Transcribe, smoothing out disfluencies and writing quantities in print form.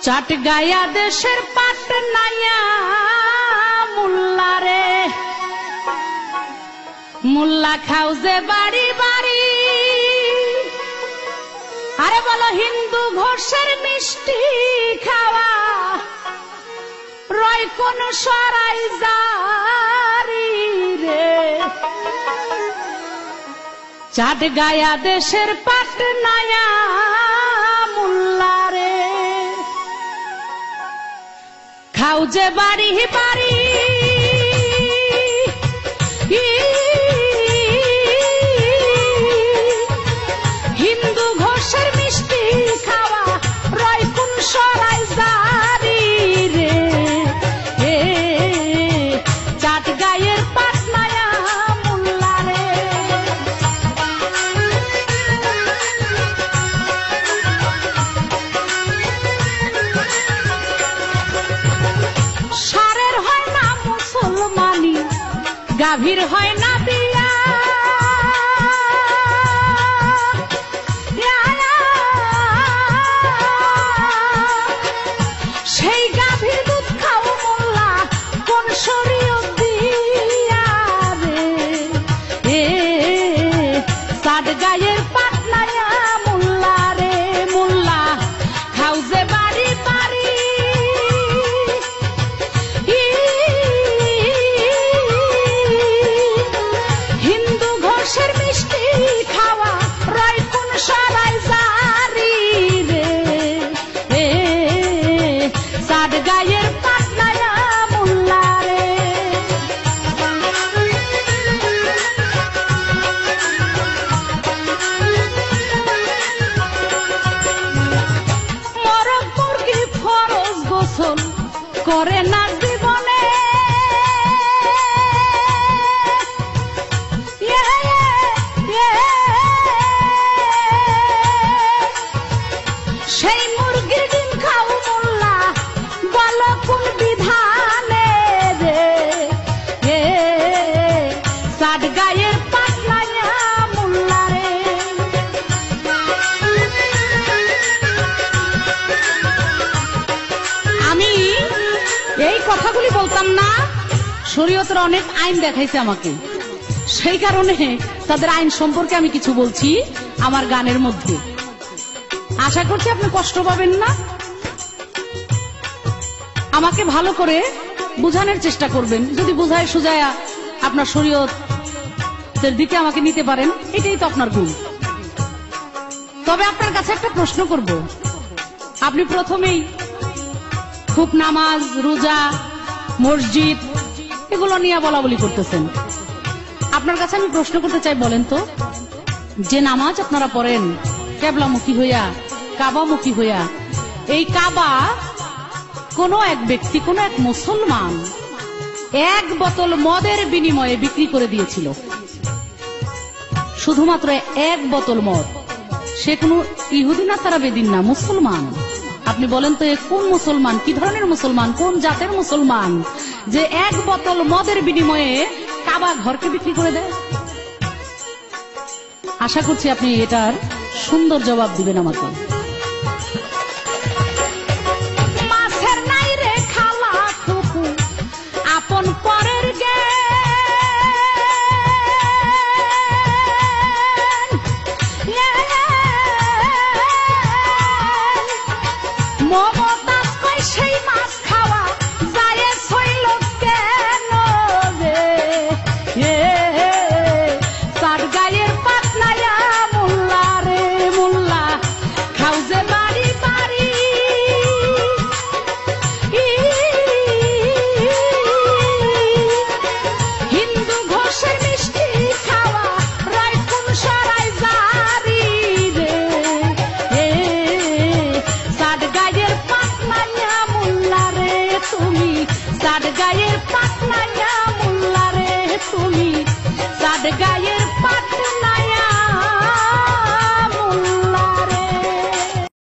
চাটগায়া দেশের পাটনায়া মুল্লা রে, মুল্লা খাও যে বাড়ি বাড়ি। আরে বলো হিন্দু ঘোষের মিষ্টি খাওয়া রয় কোন সরাই জারি রে। চাটগায়া দেশের পাটনায়া মুল্লা রে, খাও যে বাড়ি বাড়ি। হিন্দু ঘোষের মিষ্টি খাওয়া রয় কোন সরাই জারি রে। চাটগাঁয়ের পাটনায়া মুল্লা রে। সারের হয় না মুসলমানি, গাভীর হয় না বিয়া। সেই গাভীর দুধ খাও মোল্লা কোন শরীয়ত দিয়া রে। চাটগাঁয়ের পাটনায়া মুল্লা রে, মুল্লা খাও যে বাড়ি বাড়ি। হিন্দু ঘোষের মিষ্টি খাওয়া রয় কোন সরাই জারি রে। চাটগাঁয়ের পাটনায়া মুল্লা রে। মরক মুরগি ফরজ গোসল করে না জীবনে। সেই মুরগির ডিম খাও মোল্লা বলো কোন বিধানে রে। চাটগাঁয়ের পাটনায়া মুল্লা রে। আমি এই কথাগুলি বলতাম না, শরীয়তের অনেক আইন দেখাইছে আমাকে, সেই কারণে তাদের আইন সম্পর্কে আমি কিছু বলছি আমার গানের মধ্যে। আশা করছি আপনি কষ্ট পাবেন না। আমাকে ভালো করে বুঝানোর চেষ্টা করবেন, যদি বুঝায় সুজায়া আপনার শরীয়তের দিকে আমাকে নিতে পারেন, এটাই তো আপনার গুণ। তবে আপনার কাছে একটা প্রশ্ন করব। আপনি প্রথমেই খুব নামাজ রোজা মসজিদ এগুলো নিয়ে বলা বলি করতেছেন। আপনার কাছে আমি প্রশ্ন করতে চাই, বলেন তো, যে নামাজ আপনারা পড়েন কেবলামুখী হইয়া কাবামুখী হইয়া, এই কাবা কোন এক ব্যক্তি কোন এক মুসলমান এক বোতল মদের বিনিময়ে বিক্রি করে দিয়েছিল। শুধুমাত্র এক বোতল মদ। সে কোন ইহুদি না, তারা বেদিন না, মুসলমান। আপনি বলেন তো এ কোন মুসলমান, কি ধরনের মুসলমান, কোন জাতের মুসলমান যে এক বোতল মদের বিনিময়ে কাবা ঘরকে বিক্রি করে দেয়? আশা করছি আপনি এটার সুন্দর জবাব দিবেন আমাকে। মাছের নাই রে খালা ফুকু আপন পরের মমতাজ কয় সেই মাছ খাওয়া যায় হইল কেন রে। চাটগাঁয়ের পাটনায়া মুল্লা রে, মুল্লা খাও যে বাড়ি বাড়ি। হিন্দু ঘোষের মিষ্টি খাওয়া রয় কোন সরাই জারি রে। চাটগাঁয়ের পাটনায়া মুল্লা রে, তুমি চাটগাঁয়ের পাটনায়া